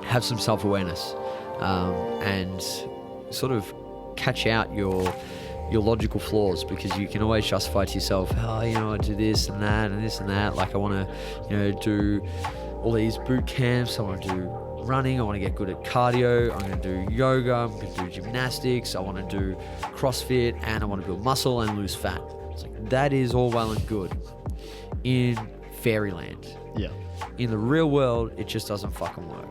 have some self-awareness and sort of catch out your logical flaws, because you can always justify to yourself, I do this and that and this and that. Like I want to, do all these boot camps. I want to do running. I want to get good at cardio. I'm going to do yoga. I'm going to do gymnastics. I want to do CrossFit, and I want to build muscle and lose fat. It's like, that is all well and good in fairyland. Yeah. In the real world, it just doesn't fucking work.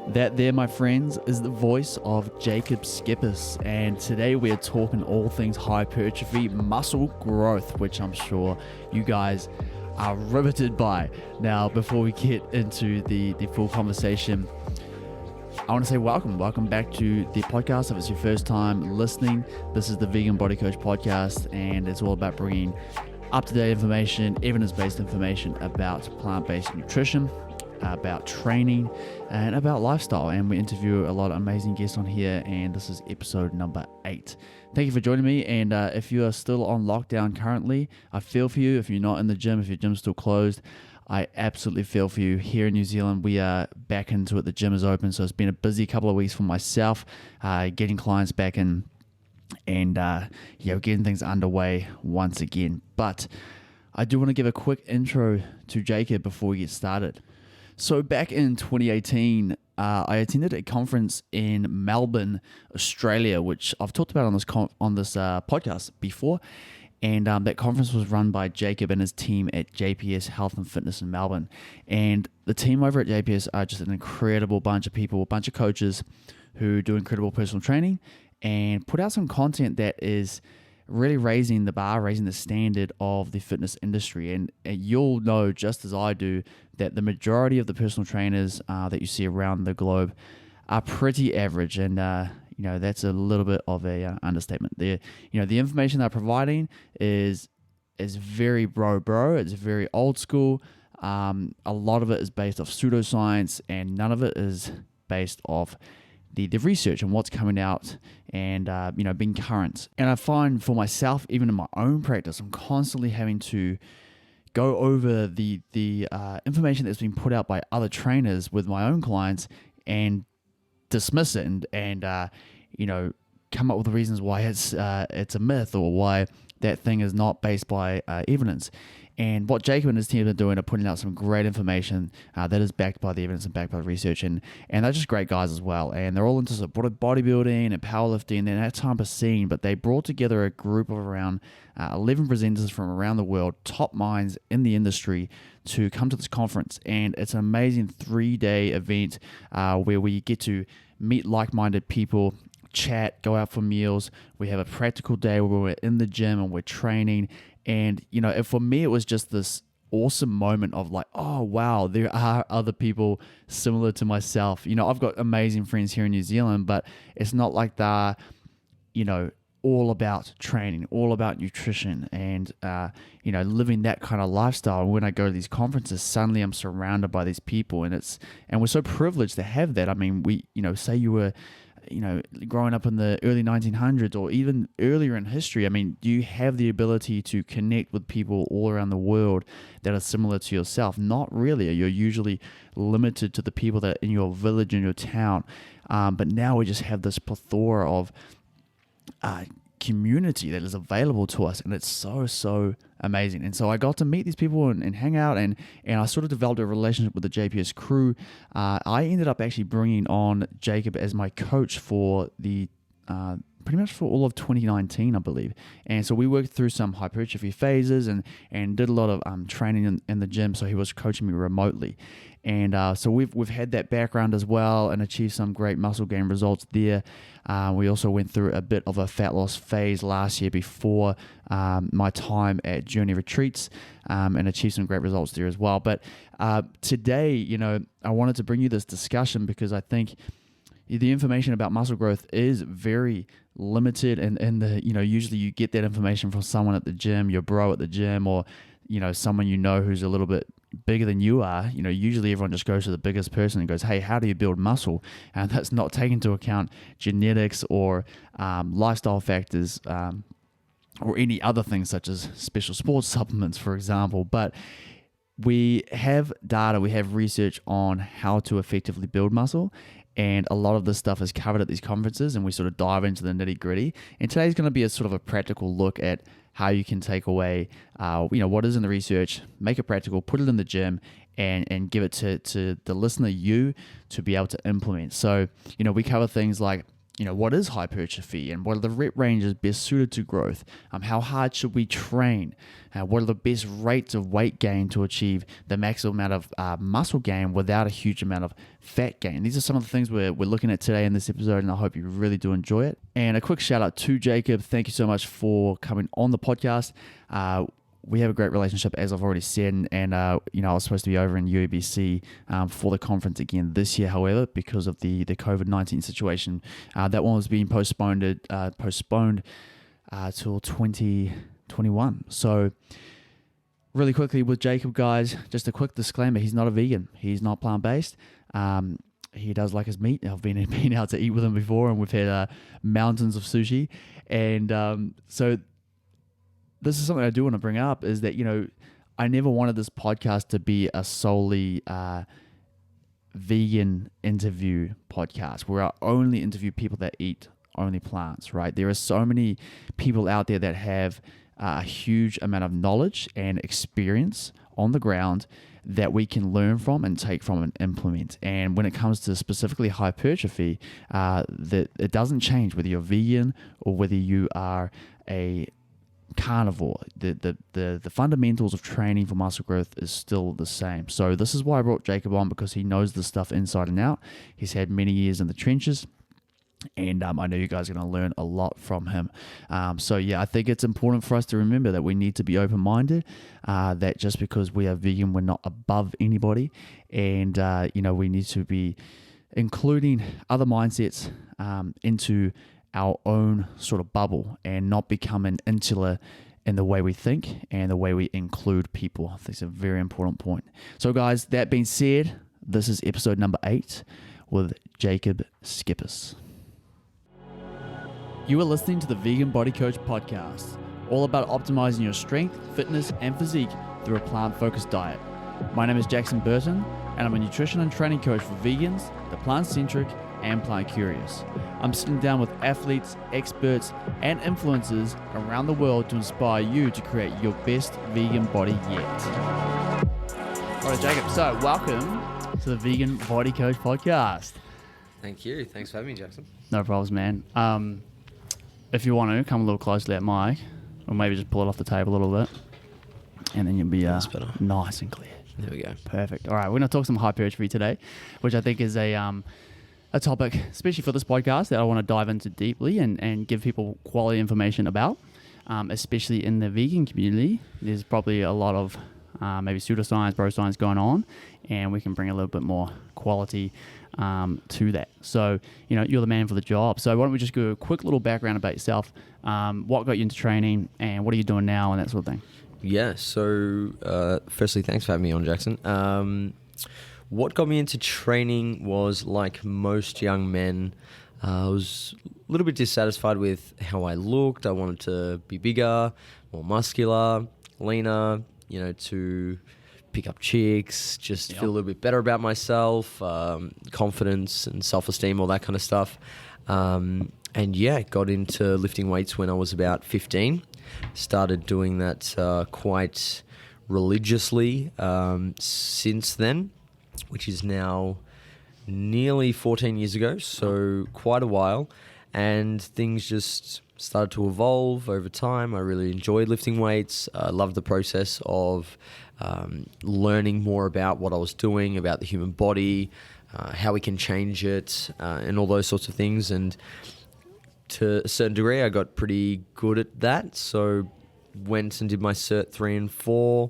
That there, my friends, is the voice of Jacob Schepis, and today we are talking all things hypertrophy, muscle growth, which I'm sure you guys are riveted by. Now, before we get into the full conversation, I want to say welcome back to the podcast. If it's your first time listening, this is the Vegan Body Coach podcast, and it's all about bringing up-to-date information, evidence-based information about plant-based nutrition, about training, and about lifestyle. And we interview a lot of amazing guests on here, and this is episode number 8. Thank you for joining me. And if you are still on lockdown currently, I feel for you. If you're not in the gym, if your gym's still closed, I absolutely feel for you. Here in New Zealand, we are back into it. The gym is open, so it's been a busy couple of weeks for myself, getting clients back in and getting things underway once again. But I do want to give a quick intro to Jacob before we get started. So back in 2018, I attended a conference in Melbourne, Australia, which I've talked about on this podcast before. And that conference was run by Jacob and his team at JPS Health and Fitness in Melbourne. And the team over at JPS are just an incredible bunch of people, a bunch of coaches who do incredible personal training and put out some content that is really raising the bar, raising the standard of the fitness industry. And you'll know, just as I do, that the majority of the personal trainers that you see around the globe are pretty average. And, that's a little bit of a understatement. The information they're providing is very bro. It's very old school. A lot of it is based off pseudoscience, and none of it is based off the research and what's coming out and, being current. And I find for myself, even in my own practice, I'm constantly having to go over the information that's been put out by other trainers with my own clients and dismiss it and come up with the reasons why it's a myth or why that thing is not based by evidence. And what Jacob and his team are doing are putting out some great information that is backed by the evidence and backed by the research. And they're just great guys as well. And they're all into sort of bodybuilding and powerlifting and that type of scene. But they brought together a group of around 11 presenters from around the world, top minds in the industry, to come to this conference. And it's an amazing 3-day event where we get to meet like-minded people, chat, go out for meals. We have a practical day where we're in the gym and we're training. And, for me, it was just this awesome moment of like, oh, wow, there are other people similar to myself. I've got amazing friends here in New Zealand, but it's not like they're, all about training, all about nutrition and, living that kind of lifestyle. And when I go to these conferences, suddenly I'm surrounded by these people and we're so privileged to have that. I mean, we, say you were, growing up in the early 1900s or even earlier in history, I mean, you have the ability to connect with people all around the world that are similar to yourself. Not really. You're usually limited to the people that are in your village, in your town. But now we just have this plethora of community that is available to us, and it's so amazing. And so I got to meet these people and hang out, and I sort of developed a relationship with the JPS crew. I ended up actually bringing on Jacob as my coach for the pretty much for all of 2019, I believe. And so we worked through some hypertrophy phases and did a lot of training in the gym. So he was coaching me remotely. And so we've had that background as well and achieved some great muscle gain results there. We also went through a bit of a fat loss phase last year before my time at Journey Retreats and achieved some great results there as well. But today, I wanted to bring you this discussion because I think the information about muscle growth is very limited, and usually you get that information from someone at the gym, your bro at the gym, or someone who's a little bit bigger than you are. Usually everyone just goes to the biggest person and goes, hey, how do you build muscle? And that's not taking into account genetics or lifestyle factors or any other things such as special sports supplements, for example. But we have data, we have research on how to effectively build muscle, and a lot of this stuff is covered at these conferences, and we sort of dive into the nitty gritty. And today's going to be a sort of a practical look at how you can take away, what is in the research, make it practical, put it in the gym, and give it to the listener, you, to be able to implement. So, we cover things like, what is hypertrophy and what are the rep ranges best suited to growth? How hard should we train? What are the best rates of weight gain to achieve the maximum amount of muscle gain without a huge amount of fat gain? These are some of the things we're looking at today in this episode, and I hope you really do enjoy it. And a quick shout out to Jacob. Thank you so much for coming on the podcast. We have a great relationship, as I've already said, and I was supposed to be over in UABC for the conference again this year. However, because of the COVID-19 situation, that one was being postponed till 2021. So, really quickly with Jacob, guys, just a quick disclaimer: he's not a vegan. He's not plant-based. He does like his meat. I've been out to eat with him before, and we've had mountains of sushi, and so. This is something I do want to bring up, is that, I never wanted this podcast to be a solely vegan interview podcast where I only interview people that eat only plants, right? There are so many people out there that have a huge amount of knowledge and experience on the ground that we can learn from and take from and implement. And when it comes to specifically hypertrophy, that it doesn't change whether you're vegan or whether you are a carnivore. The fundamentals of training for muscle growth is still the same. So this is why I brought Jacob on, because he knows this stuff inside and out. He's had many years in the trenches, and I know you guys are going to learn a lot from him. So yeah, I think it's important for us to remember that we need to be open-minded, that just because we are vegan, we're not above anybody, and we need to be including other mindsets into our own sort of bubble and not becoming insular in the way we think and the way we include people. I think it's a very important point. So guys, that being said, this is episode number 8 with Jacob Schepis. You are listening to the Vegan Body Coach podcast, all about optimizing your strength, fitness, and physique through a plant-focused diet. My name is Jackson Burton, and I'm a nutrition and training coach for vegans, the plant-centric, and plant-curious. I'm sitting down with athletes, experts, and influencers around the world to inspire you to create your best vegan body yet. All right, Jacob, so welcome to the Vegan Body Coach podcast. Thank you. Thanks for having me, Jackson. No problems, man. If you want to, come a little closer to that mic, or maybe just pull it off the table a little bit, and then you'll be nice and clear. There we go. Perfect. All right, we're going to talk some hypertrophy today, which I think is a topic, especially for this podcast, that I want to dive into deeply and give people quality information about, especially in the vegan community. There's probably a lot of maybe pseudoscience, bro science going on, and we can bring a little bit more quality to that. So, you're the man for the job. So why don't we just go a quick little background about yourself, what got you into training, and what are you doing now, and that sort of thing. Yeah, so firstly, thanks for having me on, Jackson. What got me into training was, like most young men, I was a little bit dissatisfied with how I looked. I wanted to be bigger, more muscular, leaner, to pick up chicks, just feel a little bit better about myself, confidence and self-esteem, all that kind of stuff. And yeah, got into lifting weights when I was about 15. Started doing that quite religiously since then, which is now nearly 14 years ago, so quite a while. And things just started to evolve over time. I really enjoyed lifting weights. I loved the process of learning more about what I was doing, about the human body, how we can change it, and all those sorts of things. And to a certain degree, I got pretty good at that. So went and did my Cert 3 and 4.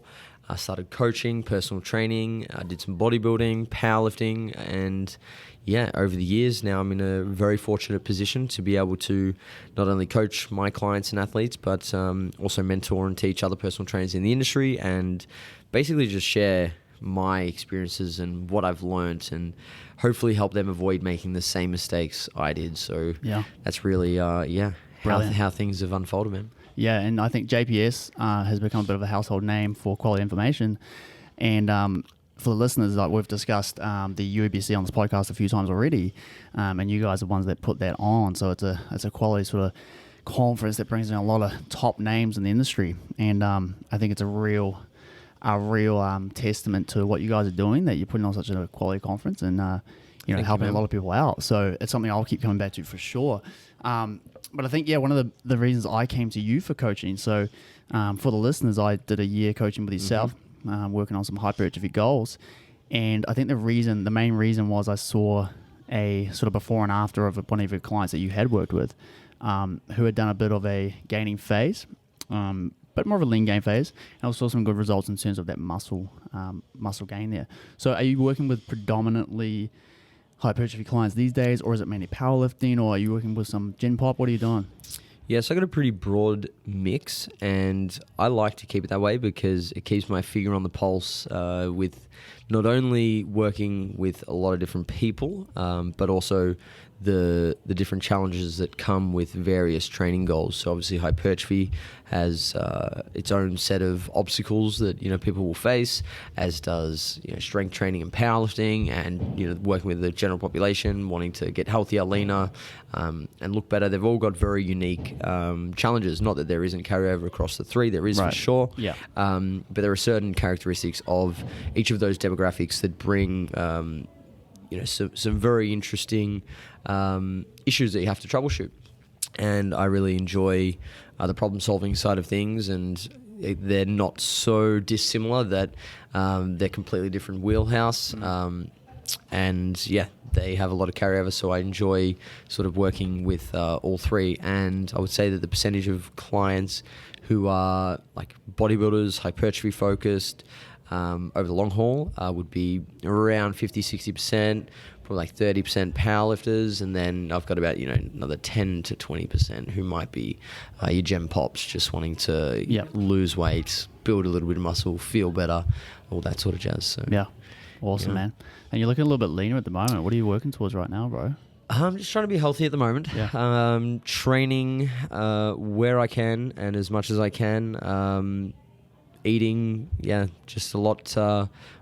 I started coaching, personal training. I did some bodybuilding, powerlifting, and yeah, over the years now I'm in a very fortunate position to be able to not only coach my clients and athletes, but also mentor and teach other personal trainers in the industry, and basically just share my experiences and what I've learned, and hopefully help them avoid making the same mistakes I did. So yeah, that's really how things have unfolded, man. Yeah, and I think JPS has become a bit of a household name for quality information. And for the listeners, like we've discussed the UEBC on this podcast a few times already, and you guys are the ones that put that on. So it's a quality sort of conference that brings in a lot of top names in the industry, and I think it's a real testament to what you guys are doing, that you're putting on such a quality conference and helping a lot of people out. So it's something I'll keep coming back to for sure. But I think one of the reasons I came to you for coaching. So for the listeners, I did a year coaching with yourself, working on some hypertrophy goals, and I think the main reason was I saw a sort of before and after of one of your clients that you had worked with, who had done a bit of a gaining phase, but more of a lean gain phase, and also some good results in terms of that muscle gain there. So are you working with predominantly hypertrophy clients these days, or is it mainly powerlifting, or are you working with some gen pop? What are you doing? Yes, I got a pretty broad mix, and I like to keep it that way because it keeps my finger on the pulse with not only working with a lot of different people, but also the different challenges that come with various training goals. So obviously hypertrophy has its own set of obstacles that people will face, as does strength training and powerlifting, and working with the general population wanting to get healthier, leaner, and look better. They've all got very unique challenges. Not that there isn't carryover across the three, there is for sure. Yeah. But there are certain characteristics of each of those demographics that bring some very interesting issues that you have to troubleshoot. And I really enjoy the problem-solving side of things, and they're not so dissimilar that they're completely different wheelhouse. And yeah, they have a lot of carryover, so I enjoy sort of working with all three. And I would say that the percentage of clients who are like bodybuilders, hypertrophy focused, over the long haul would be around 50-60%, probably like 30% powerlifters, and then I've got about another 10 to 20% who might be your gem pops, just wanting to lose weight, build a little bit of muscle, feel better, all that sort of jazz. So yeah, awesome, man. And you're looking a little bit leaner at the moment. What are you working towards right now, bro? I'm just trying to be healthy at the moment. Yeah. Training where I can and as much as I can. Eating, just a lot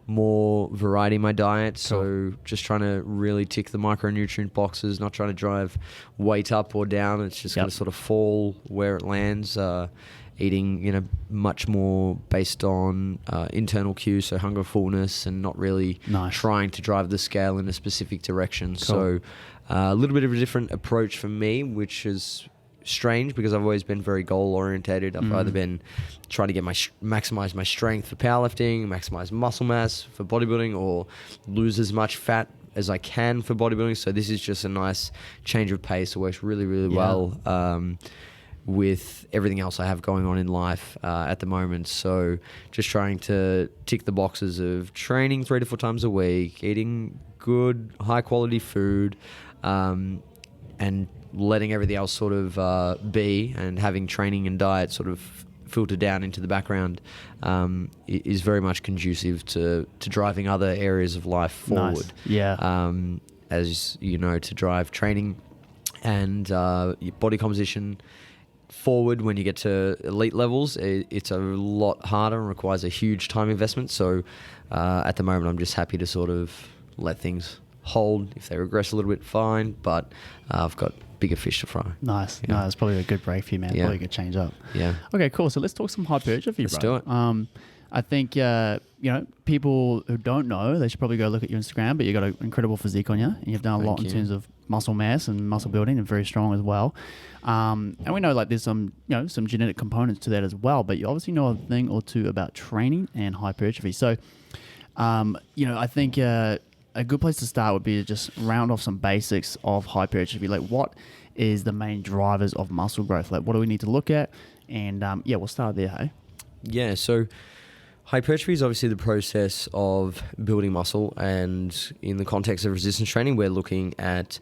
more variety in my diet. So just trying to really tick the micronutrient boxes, not trying to drive weight up or down. It's just going to sort of fall where it lands. Eating, much more based on internal cues, so hunger, fullness, and not really trying to drive the scale in a specific direction. Cool. So a little bit of a different approach for me, which is strange because I've always been very goal orientated. I've either been trying to get maximize my strength for powerlifting, maximize muscle mass for bodybuilding, or lose as much fat as I can for bodybuilding. So this is just a nice change of pace. It works really, really well with everything else I have going on in life at the moment. So just trying to tick the boxes of training 3 to 4 times a week, eating good, high quality food, and letting everything else sort of be, and having training and diet sort of filter down into the background is very much conducive to driving other areas of life forward. Nice. Yeah. As you know, to drive training and your body composition forward when you get to elite levels, it's a lot harder and requires a huge time investment. So at the moment, I'm just happy to sort of let things hold. If they regress a little bit, fine, but I've got bigger fish to fry. Nice. No, it's probably a good break for you, man. Probably a good change up. Yeah. Okay, cool. So let's talk some hypertrophy, Let's bro. do it. I think people who don't know, they should probably go look at your Instagram, but you've got an incredible physique on you, and you've done a lot in terms of muscle mass and muscle building, and very strong as well. And we know like there's some genetic components to that as well, but you obviously know a thing or two about training and hypertrophy. So I think a good place to start would be to just round off some basics of hypertrophy. Like, what is the main drivers of muscle growth? Like, what do we need to look at? And we'll start there, hey? Yeah, so hypertrophy is obviously the process of building muscle, and in the context of resistance training, we're looking at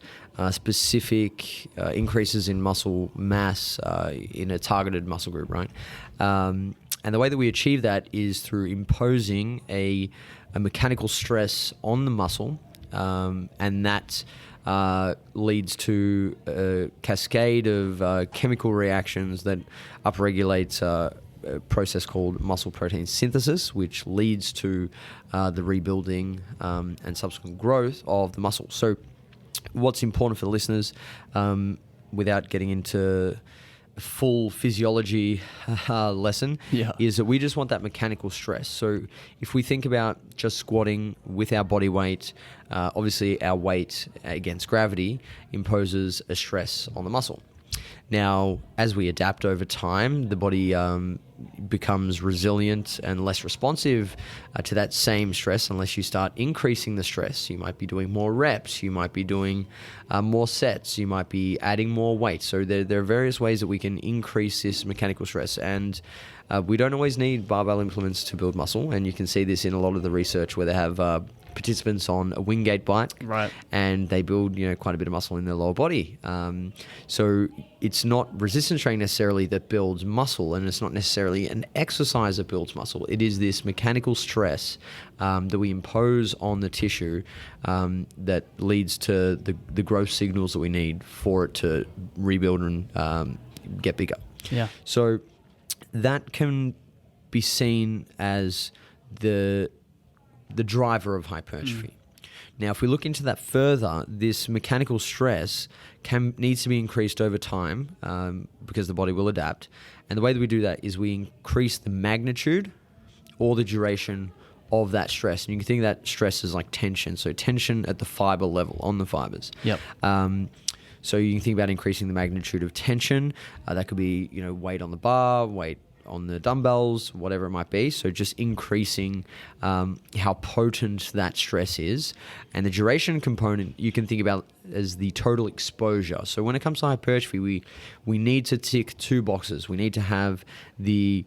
specific increases in muscle mass in a targeted muscle group, right? And the way that we achieve that is through imposing a mechanical stress on the muscle, and that leads to a cascade of chemical reactions that upregulates a process called muscle protein synthesis, which leads to the rebuilding and subsequent growth of the muscle. So what's important for the listeners, without getting into a full physiology lesson, is that we just want that mechanical stress. So if we think about just squatting with our body weight, obviously our weight against gravity imposes a stress on the muscle. Now, as we adapt over time, the body becomes resilient and less responsive to that same stress unless you start increasing the stress. You might be doing more reps, you might be doing more sets, you might be adding more weight. So there are various ways that we can increase this mechanical stress. And we don't always need barbell implements to build muscle. And you can see this in a lot of the research where they have participants on a Wingate bike, and they build quite a bit of muscle in their lower body. So it's not resistance training necessarily that builds muscle, and it's not necessarily an exercise that builds muscle. It is this mechanical stress that we impose on the tissue that leads to the growth signals that we need for it to rebuild and get bigger. So that can be seen as the driver of hypertrophy. Now, if we look into that further, this mechanical stress needs to be increased over time because the body will adapt. And the way that we do that is we increase the magnitude or the duration of that stress. And you can think of that stress as like tension. So tension at the fiber level, on the fibers. So you can think about increasing the magnitude of tension. That could be, weight on the bar, weight on the dumbbells, whatever it might be. So just increasing how potent that stress is. And the duration component you can think about as the total exposure. So when it comes to hypertrophy, we need to tick two boxes. We need to have the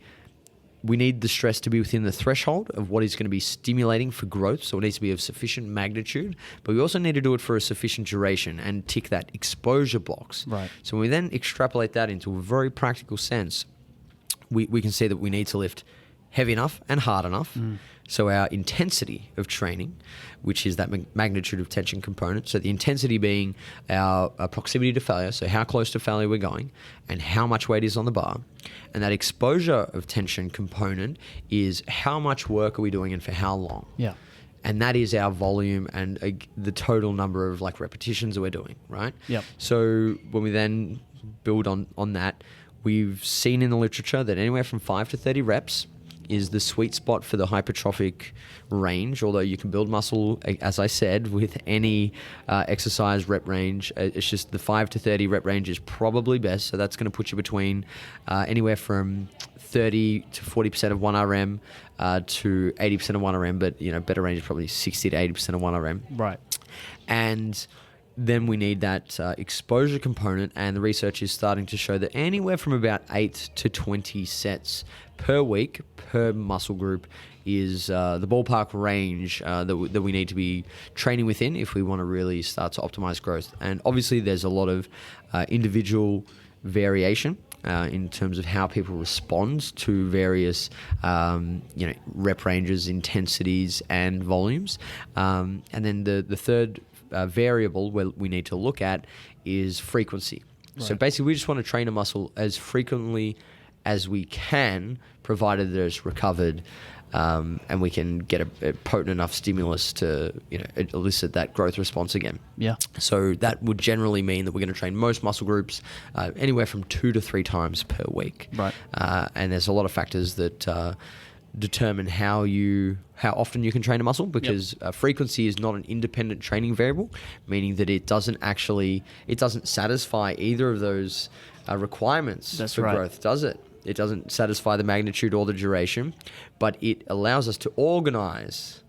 stress to be within the threshold of what is going to be stimulating for growth. So it needs to be of sufficient magnitude, but we also need to do it for a sufficient duration and tick that exposure box. So when we then extrapolate that into a very practical sense, we can see that we need to lift heavy enough and hard enough. So our intensity of training, which is that magnitude of tension component, so the intensity being our proximity to failure, so how close to failure we're going and how much weight is on the bar. And that exposure of tension component is how much work are we doing and for how long. And that is our volume and the total number of repetitions that we're doing, right? So when we then build on that, we've seen in the literature that anywhere from 5 to 30 reps is the sweet spot for the hypertrophic range, although you can build muscle, as I said, with any exercise rep range. It's just the 5 to 30 rep range is probably best, so that's going to put you between anywhere from 30 to 40% of 1RM to 80% of 1RM, but better range is probably 60 to 80% of 1RM. And then we need that exposure component, and the research is starting to show that anywhere from about 8 to 20 sets per week per muscle group is the ballpark range that we need to be training within if we want to really start to optimize growth. And obviously there's a lot of individual variation in terms of how people respond to various rep ranges, intensities and volumes. And then the third variable where we need to look at is frequency. So basically we just want to train a muscle as frequently as we can, provided that it's recovered and we can get a potent enough stimulus to elicit that growth response again. So that would generally mean that we're going to train most muscle groups anywhere from 2 to 3 times per week. And there's a lot of factors that determine how often you can train a muscle, because frequency is not an independent training variable, meaning that it doesn't satisfy either of those requirements for growth, does it? It doesn't satisfy the magnitude or the duration, but it allows us to organize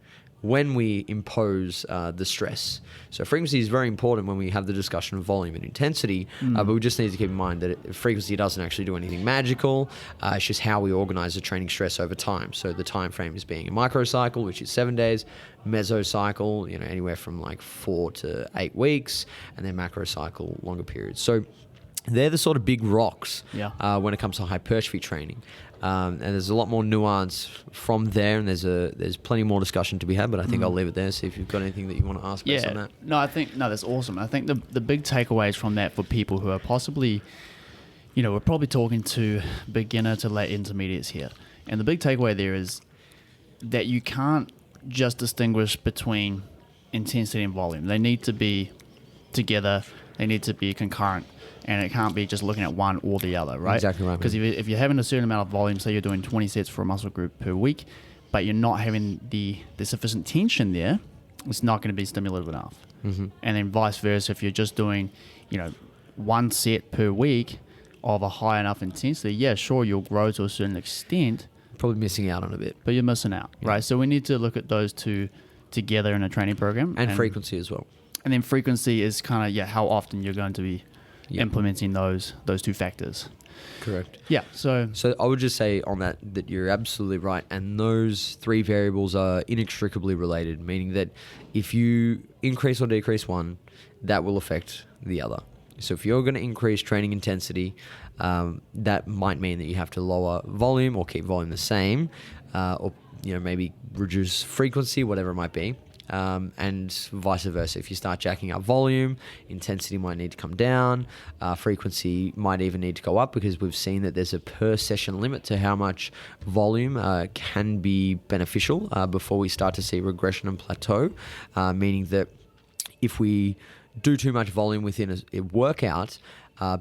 when we impose the stress. So frequency is very important when we have the discussion of volume and intensity, but we just need to keep in mind that frequency doesn't actually do anything magical. It's just how we organize the training stress over time. So the time frame is being a microcycle, which is 7 days, mesocycle, anywhere from 4 to 8 weeks, and then macrocycle, longer periods. So they're the sort of big rocks when it comes to hypertrophy training. And there's a lot more nuance from there, and there's plenty more discussion to be had, but I think I'll leave it there, see if you've got anything that you want to ask based on that. No, that's awesome. I think the big takeaways from that for people who are possibly, we're probably talking to beginner to late intermediates here. And the big takeaway there is that you can't just distinguish between intensity and volume. They need to be together. They need to be concurrent. And it can't be just looking at one or the other, right? Exactly right. Because if you're having a certain amount of volume, say you're doing 20 sets for a muscle group per week, but you're not having the sufficient tension there, it's not going to be stimulative enough. Mm-hmm. And then vice versa, if you're just doing, one set per week of a high enough intensity, yeah, sure, you'll grow to a certain extent. Probably missing out on a bit. But you're missing out, right? So we need to look at those two together in a training program. And frequency as well. And then frequency is kind of, how often you're going to be implementing those two factors. Correct. Yeah. So I would just say on that you're absolutely right. And those three variables are inextricably related, meaning that if you increase or decrease one, that will affect the other. So if you're going to increase training intensity, that might mean that you have to lower volume or keep volume the same, or maybe reduce frequency, whatever it might be. And vice versa. If you start jacking up volume, intensity might need to come down, frequency might even need to go up, because we've seen that there's a per session limit to how much volume can be beneficial before we start to see regression and plateau, meaning that if we do too much volume within a workout,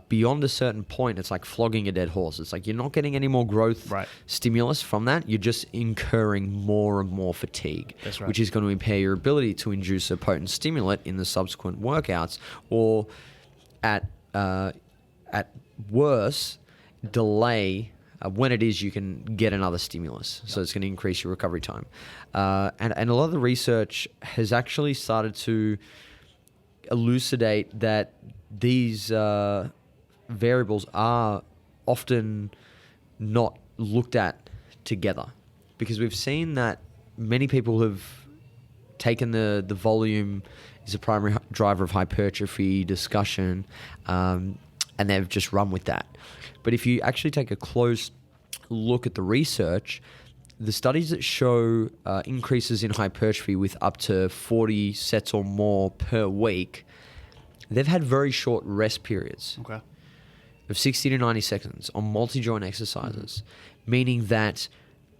beyond a certain point, it's like flogging a dead horse. It's like you're not getting any more growth stimulus from that. You're just incurring more and more fatigue, which is going to impair your ability to induce a potent stimulant in the subsequent workouts, or at worst, delay when it is you can get another stimulus. So it's going to increase your recovery time. And a lot of the research has actually started to elucidate that these variables are often not looked at together, because we've seen that many people have taken the volume is a primary driver of hypertrophy discussion, and they've just run with that. But if you actually take a close look at the research, the studies that show increases in hypertrophy with up to 40 sets or more per week, they've had very short rest periods of 60 to 90 seconds on multi-joint exercises, meaning that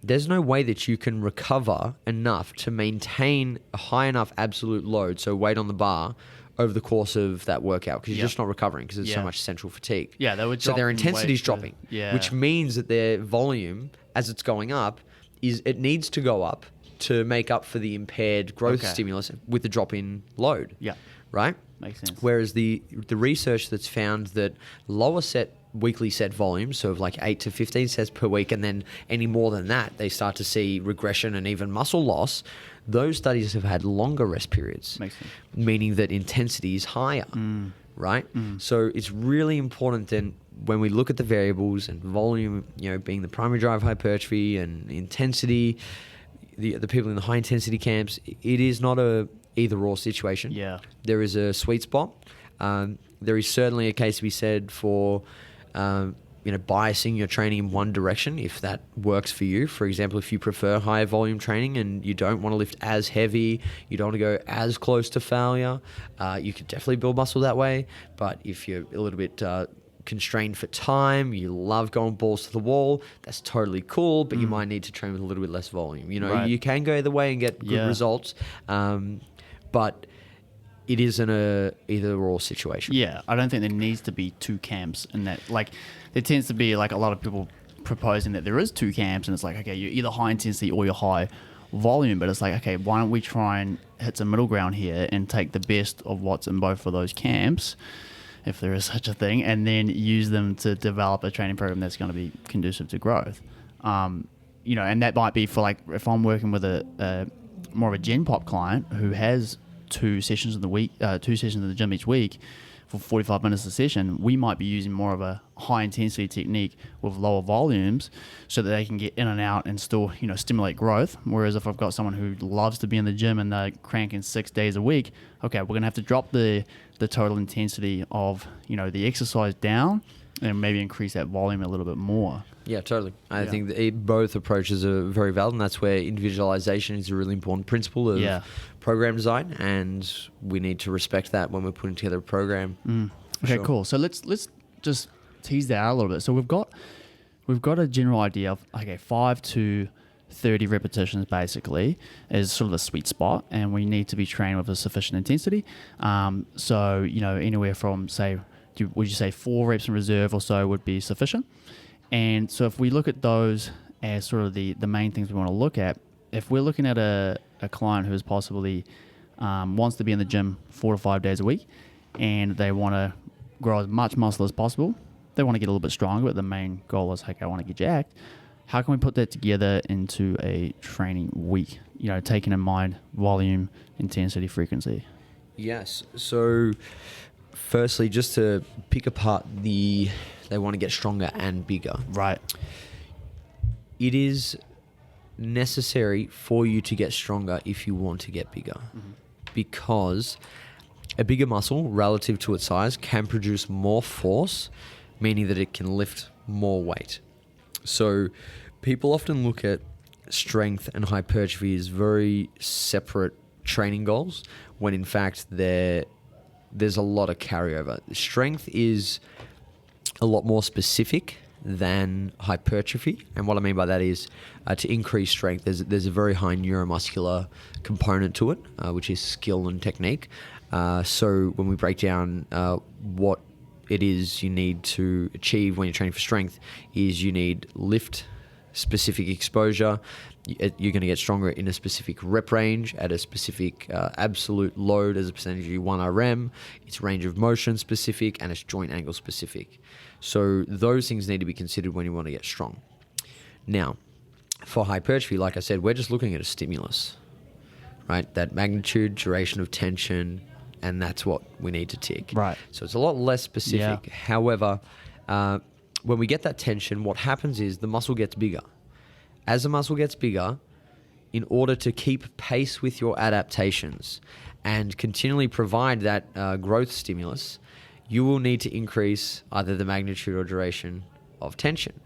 there's no way that you can recover enough to maintain a high enough absolute load, so weight on the bar, over the course of that workout, because you're just not recovering because there's so much central fatigue. Yeah, they would so their intensity is dropping, which means that their volume, as it's going up, it needs to go up to make up for the impaired growth stimulus with the drop in load. Yeah. Right? Makes sense. Whereas the research that's found that lower weekly set volumes, so of like 8 to 15 sets per week, and then any more than that, they start to see regression and even muscle loss. Those studies have had longer rest periods, meaning that intensity is higher, right? So it's really important then when we look at the variables and volume, being the primary drive of hypertrophy, and intensity, the people in the high intensity camps, it is not a either or situation. Yeah, there is a sweet spot. There is certainly a case to be said for biasing your training in one direction if that works for you. For example, if you prefer higher volume training and you don't want to lift as heavy, you don't want to go as close to failure, you could definitely build muscle that way. But if you're a little bit constrained for time, you love going balls to the wall, that's totally cool, but you might need to train with a little bit less volume. You can go either way and get good results, but it isn't a either or situation. Yeah, I don't think there needs to be two camps in that. Like, there tends to be like a lot of people proposing that there is two camps, and it's like, okay, you're either high intensity or you're high volume, but it's like, okay, why don't we try and hit some middle ground here and take the best of what's in both of those camps, if there is such a thing, and then use them to develop a training program that's going to be conducive to growth. And that might be for, like, if I'm working with a more of a gen pop client who has two sessions in the gym each week for 45 minutes a session, we might be using more of a high intensity technique with lower volumes so that they can get in and out and still, stimulate growth. Whereas if I've got someone who loves to be in the gym and they're cranking 6 days a week, okay, we're going to have to drop the total intensity of, the exercise down and maybe increase that volume a little bit more. Yeah, totally. I think that both approaches are very valid, and that's where individualization is a really important principle of program design, and we need to respect that when we're putting together a program. Okay, cool. So let's just tease that out a little bit. So we've got a general idea of, okay, 5 to 30 repetitions basically is sort of the sweet spot, and we need to be trained with a sufficient intensity. So, anywhere from, say, would you say 4 reps in reserve or so would be sufficient? And so if we look at those as sort of the main things we want to look at, if we're looking at a client who is possibly wants to be in the gym 4 to 5 days a week, and they want to grow as much muscle as possible, they want to get a little bit stronger, but the main goal is, okay, I want to get jacked. How can we put that together into a training week? Taking in mind volume, intensity, frequency. Yes. So firstly, just to pick apart they want to get stronger and bigger. Right. It is necessary for you to get stronger if you want to get bigger, because a bigger muscle relative to its size can produce more force, meaning that it can lift more weight. So people often look at strength and hypertrophy as very separate training goals, when in fact there's a lot of carryover. Strength is a lot more specific than hypertrophy, and what I mean by that is to increase strength, there's a very high neuromuscular component to it, which is skill and technique. So when we break down what it is you need to achieve when you're training for strength, is you need lift specific exposure. You're going to get stronger in a specific rep range at a specific absolute load as a percentage of your 1RM. It's range of motion specific, and it's joint angle specific. So those things need to be considered when you want to get strong. Now, for hypertrophy, like I said, we're just looking at a stimulus, right? That magnitude, duration of tension, and that's what we need to tick. Right. So it's a lot less specific. Yeah. However, when we get that tension, what happens is the muscle gets bigger. As the muscle gets bigger, in order to keep pace with your adaptations and continually provide that growth stimulus, you will need to increase either the magnitude or duration of tension.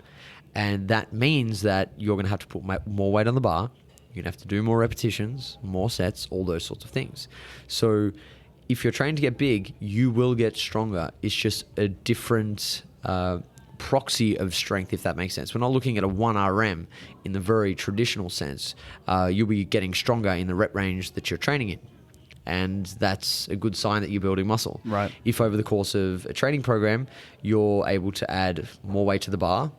And that means that you're going to have to put more weight on the bar. You're going to have to do more repetitions, more sets, all those sorts of things. So if you're trying to get big, you will get stronger. It's just a different proxy of strength, if that makes sense. We're not looking at a 1RM in the very traditional sense. You'll be getting stronger in the rep range that you're training in. And that's a good sign that you're building muscle. Right. If over the course of a training program, you're able to add more weight to the bar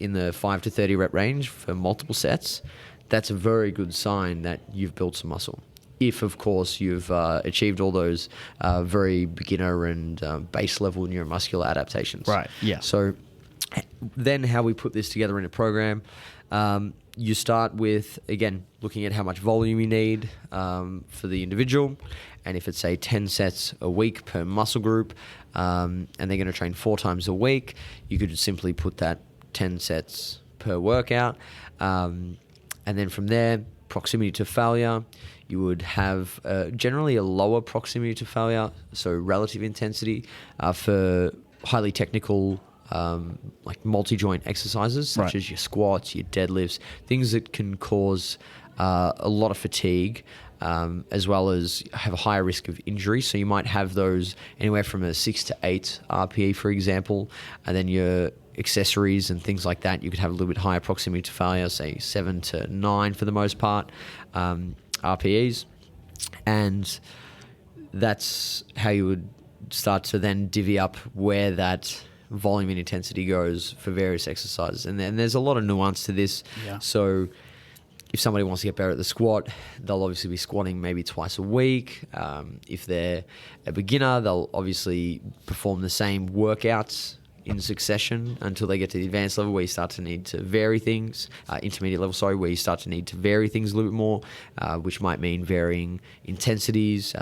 in the 5 to 30 rep range for multiple sets, that's a very good sign that you've built some muscle. If, of course, you've achieved all those very beginner and base level neuromuscular adaptations. Right, yeah. So then how we put this together in a program, you start with, again, looking at how much volume you need for the individual. And if it's, say, 10 sets a week per muscle group, and they're going to train 4 times a week, you could simply put that 10 sets per workout. And then from there, proximity to failure, you would have generally a lower proximity to failure, so relative intensity for highly technical like multi-joint exercises such as your squats, your deadlifts, things that can cause a lot of fatigue, as well as have a higher risk of injury. So you might have those anywhere from a 6 to 8 RPE, for example, and then your accessories and things like that, you could have a little bit higher proximity to failure, say 7 to 9 for the most part, RPEs. And that's how you would start to then divvy up where that volume and intensity goes for various exercises. And then there's a lot of nuance to this. Yeah. So if somebody wants to get better at the squat, they'll obviously be squatting maybe twice a week. If they're a beginner, they'll obviously perform the same workouts in succession until they get to the advanced level where you start to need to vary things, intermediate level, where you start to need to vary things a little bit more, which might mean varying intensities,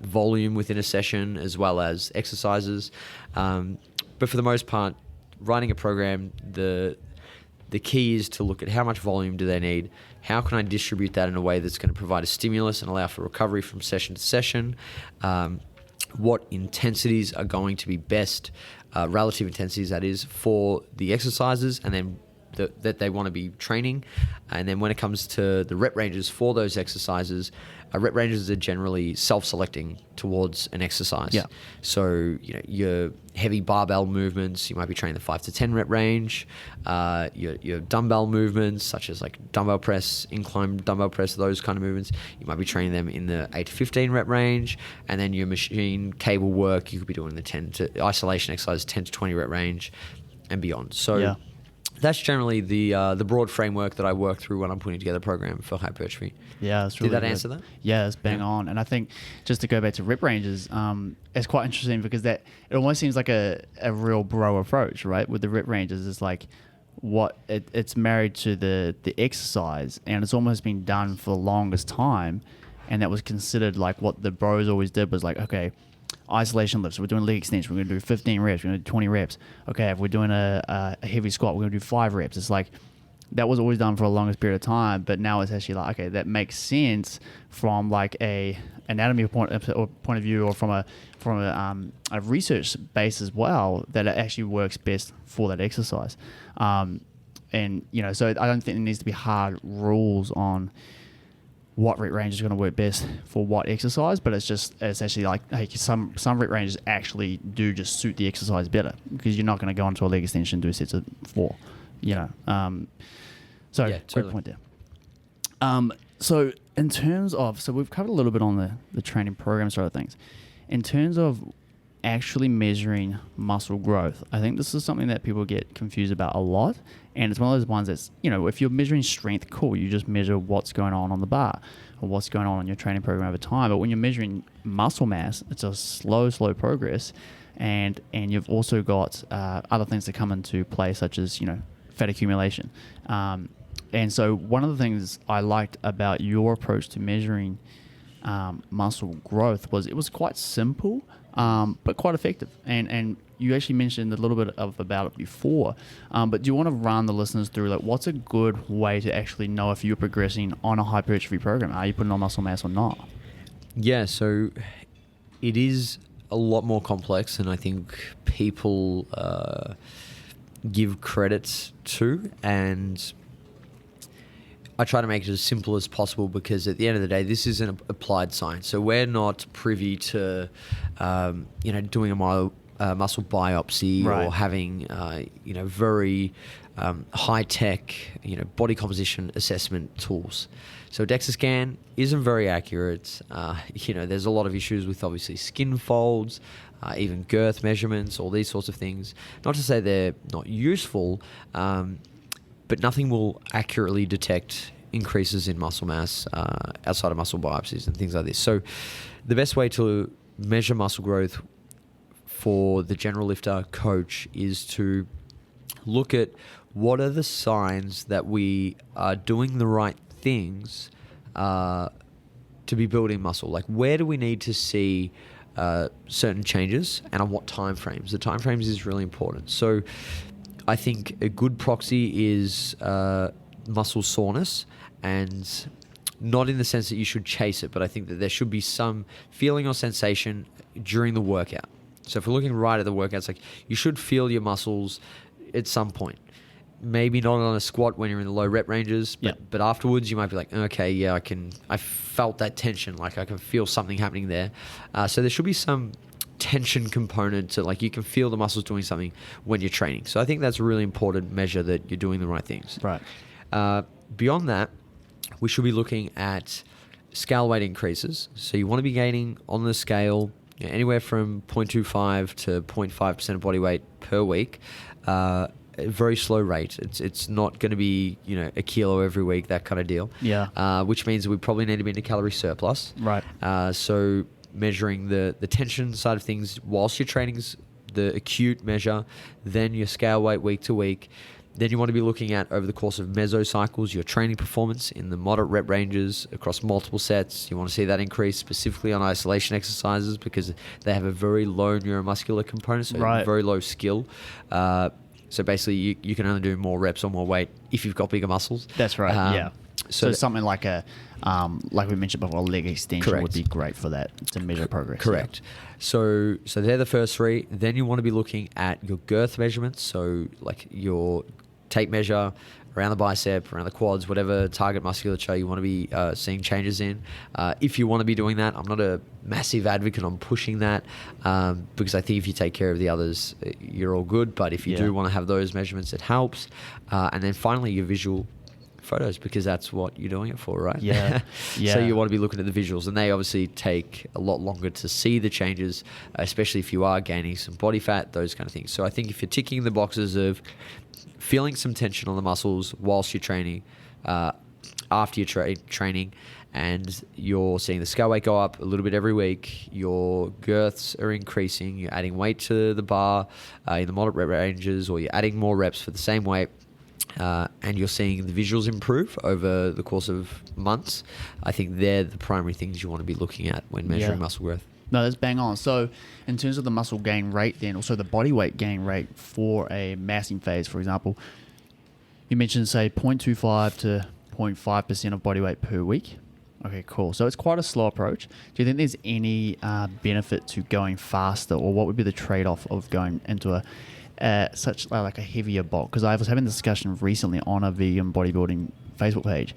volume within a session, as well as exercises. But for the most part, writing a program, the key is to look at how much volume do they need, how can I distribute that in a way that's going to provide a stimulus and allow for recovery from session to session, what intensities are going to be best, relative intensities that is, for the exercises, and then that they want to be training. And then when it comes to the rep ranges for those exercises, rep ranges are generally self-selecting towards an exercise. Yeah. So, your heavy barbell movements, you might be training the 5 to 10 rep range. Your dumbbell movements, such as like dumbbell press, incline dumbbell press, those kind of movements, you might be training them in the 8 to 15 rep range. And then your machine cable work, you could be doing the isolation exercise, 10 to 20 rep range and beyond. So that's generally the broad framework that I work through when I'm putting together a program for hypertrophy. Yeah, that's really Did that good. answer that? Yeah, it's bang on. And I think just to go back to rep ranges, it's quite interesting because it almost seems like a real bro approach, right? With the rep ranges, it's like it's married to the exercise, and it's almost been done for the longest time, and that was considered like what the bros always did was like, okay, isolation lifts, we're doing leg extension, we're going to do 15 reps, we're going to do 20 reps. Okay, if we're doing a heavy squat, we're going to do 5 reps. It's like that was always done for the longest period of time, but now it's actually like, okay, that makes sense from like a anatomy point of view, or from a research base as well, that it actually works best for that exercise. And so I don't think there needs to be hard rules on what rep range is going to work best for what exercise, but it's actually like, hey, some rep ranges actually do just suit the exercise better, because you're not going to go into a leg extension and do sets of 4, so great point there. So in terms of, so we've covered a little bit on the training program side of things. In terms of actually measuring muscle growth, I think this is something that people get confused about a lot. And it's one of those ones that's, if you're measuring strength, cool, you just measure what's going on the bar or what's going on in your training program over time. But when you're measuring muscle mass, it's a slow progress. And you've also got other things that come into play, such as, fat accumulation. And so one of the things I liked about your approach to measuring muscle growth was it was quite simple, but quite effective. And you actually mentioned a little bit about it before, but do you want to run the listeners through like what's a good way to actually know if you're progressing on a hypertrophy program? Are you putting on muscle mass or not? Yeah, so it is a lot more complex than I think people give credit to, and I try to make it as simple as possible, because at the end of the day, this is an applied science. So we're not privy to, doing a muscle biopsy, right, or having, very high-tech, body composition assessment tools. So DEXA scan isn't very accurate. There's a lot of issues with obviously skin folds, even girth measurements, all these sorts of things. Not to say they're not useful, but nothing will accurately detect increases in muscle mass outside of muscle biopsies and things like this. So the best way to measure muscle growth for the general lifter coach is to look at what are the signs that we are doing the right things to be building muscle. Like, where do we need to see certain changes, and on what time frames? The time frames is really important. So I think a good proxy is muscle soreness, and not in the sense that you should chase it, but I think that there should be some feeling or sensation during the workout. So if we're looking right at the workout, it's like you should feel your muscles at some point. Maybe not on a squat when you're in the low rep ranges, but afterwards you might be like, okay, yeah, I felt that tension, like I can feel something happening there. So there should be some tension component to, like, you can feel the muscles doing something when you're training. So I think that's a really important measure that you're doing the right things. Right. Beyond that, we should be looking at scale weight increases. So you want to be gaining on the scale anywhere from 0.25 to 0.5% of body weight per week. A very slow rate. It's not going to be a kilo every week, that kind of deal. Yeah. Which means we probably need to be in a calorie surplus. Right. So measuring the tension side of things whilst your training's the acute measure, then your scale weight week to week. Then you want to be looking at, over the course of mesocycles, your training performance in the moderate rep ranges across multiple sets. You want to see that increase specifically on isolation exercises, because they have a very low neuromuscular component, so very low skill. So basically, you can only do more reps or more weight if you've got bigger muscles. That's right. Yeah. So something like like we mentioned before, leg extension would be great for that, to measure progress. Correct. Yeah. So they're the first three. Then you want to be looking at your girth measurements. So like your tape measure around the bicep, around the quads, whatever target musculature you want to be seeing changes in. If you want to be doing that, I'm not a massive advocate on pushing that because I think if you take care of the others, you're all good. But if you do want to have those measurements, it helps. And then finally, your visual photos, because that's what you're doing it for, right? Yeah. So you want to be looking at the visuals, and they obviously take a lot longer to see the changes, especially if you are gaining some body fat, those kind of things. So I think if you're ticking the boxes of feeling some tension on the muscles whilst you're training, after your training, and you're seeing the scale weight go up a little bit every week, your girths are increasing, you're adding weight to the bar in the moderate rep ranges, or you're adding more reps for the same weight, and you're seeing the visuals improve over the course of months, I think they're the primary things you want to be looking at when measuring muscle growth. No, that's bang on. So in terms of the muscle gain rate then, also the body weight gain rate for a massing phase, for example, you mentioned, say, 0.25 to 0.5% of body weight per week. Okay, cool. So it's quite a slow approach. Do you think there's any benefit to going faster, or what would be the trade-off of going into a heavier bulk? Because I was having a discussion recently on a vegan bodybuilding Facebook page,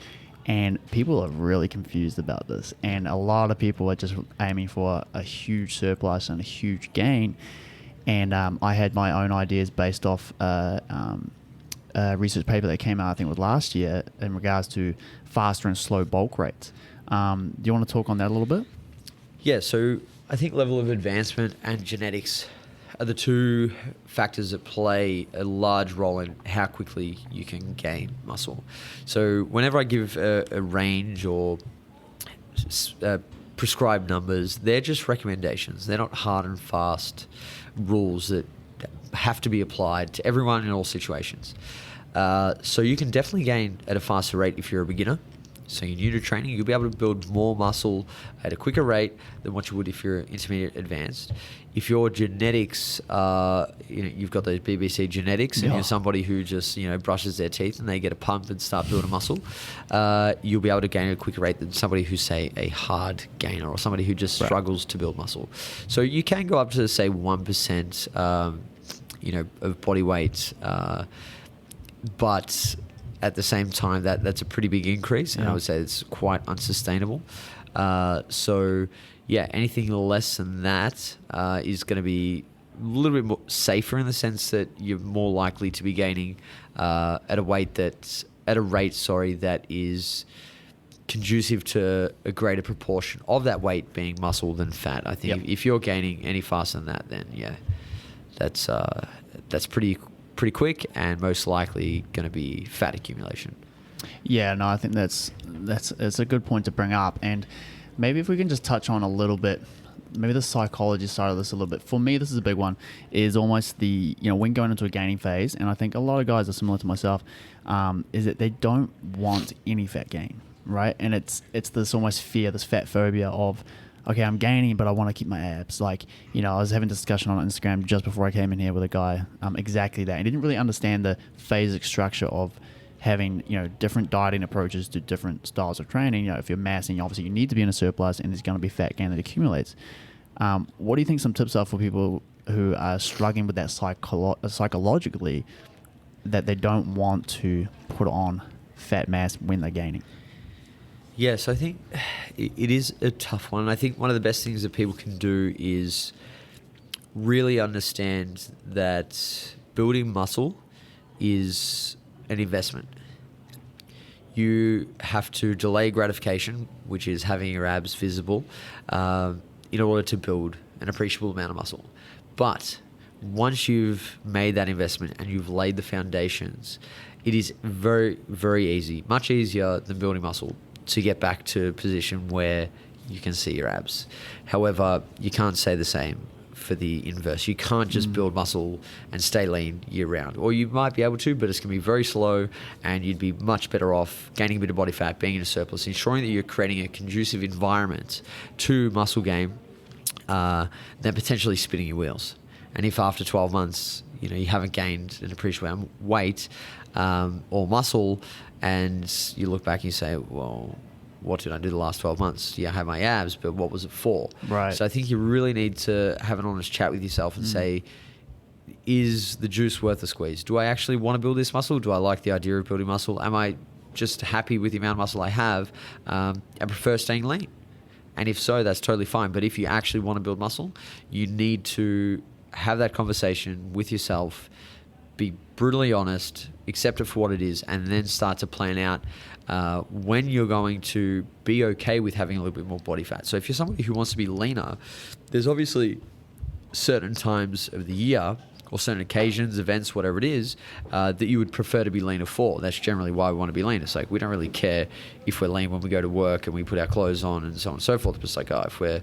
and people are really confused about this, and a lot of people are just aiming for a huge surplus and a huge gain. And I had my own ideas based off a research paper that came out, I think it was last year, in regards to faster and slow bulk rates. Do you want to talk on that a little bit? Yeah, so I think level of advancement and genetics are the two factors that play a large role in how quickly you can gain muscle. So whenever I give a range or prescribed numbers, they're just recommendations. They're not hard and fast rules that have to be applied to everyone in all situations. So you can definitely gain at a faster rate if you're a beginner. So you're new to training, you'll be able to build more muscle at a quicker rate than what you would if you're intermediate advanced. If your genetics, you've got those BBC genetics, and you're somebody who just brushes their teeth and they get a pump and start building muscle, you'll be able to gain at a quicker rate than somebody who's, say, a hard gainer, or somebody who just struggles to build muscle. So you can go up to, say, 1%, of body weight, but at the same time, that's a pretty big increase, and I would say it's quite unsustainable. So, anything less than that is going to be a little bit more safer, in the sense that you're more likely to be gaining at a rate that is conducive to a greater proportion of that weight being muscle than fat. I think if you're gaining any faster than that, then that's pretty quick, and most likely going to be fat accumulation. Yeah, no, I think that's a good point to bring up. And maybe if we can just touch on a little bit, maybe the psychology side of this a little bit. For me, this is a big one, is almost the, when going into a gaining phase, and I think a lot of guys are similar to myself, is that they don't want any fat gain, right? And it's this almost fear, this fat phobia of, okay, I'm gaining, but I want to keep my abs. Like, I was having a discussion on Instagram just before I came in here with a guy, exactly that. He didn't really understand the phasic structure of having, different dieting approaches to different styles of training. If you're massing, obviously you need to be in a surplus, and there's going to be fat gain that accumulates. What do you think some tips are for people who are struggling with that psychologically, that they don't want to put on fat mass when they're gaining? Yes, I think it is a tough one. I think one of the best things that people can do is really understand that building muscle is an investment. You have to delay gratification, which is having your abs visible, in order to build an appreciable amount of muscle. But once you've made that investment and you've laid the foundations, it is very, very easy, much easier than building muscle, to get back to a position where you can see your abs. However, you can't say the same for the inverse. You can't just build muscle and stay lean year round. Or you might be able to, but it's going to be very slow, and you'd be much better off gaining a bit of body fat, being in a surplus, ensuring that you're creating a conducive environment to muscle gain, than potentially spinning your wheels. And if after 12 months, you haven't gained an appreciable amount of weight or muscle, and you look back and you say, well, what did I do the last 12 months? Yeah, I had my abs, but what was it for? Right. So I think you really need to have an honest chat with yourself and say, is the juice worth the squeeze? Do I actually want to build this muscle? Do I like the idea of building muscle? Am I just happy with the amount of muscle I have and prefer staying lean? And if so, that's totally fine. But if you actually want to build muscle, you need to have that conversation with yourself, be brutally honest, accept it for what it is, and then start to plan out when you're going to be okay with having a little bit more body fat. So if you're somebody who wants to be leaner, there's obviously certain times of the year or certain occasions, events, whatever it is, that you would prefer to be leaner for. That's generally why we want to be lean. It's like we don't really care if we're lean when we go to work and we put our clothes on and so on and so forth. But it's like, if we're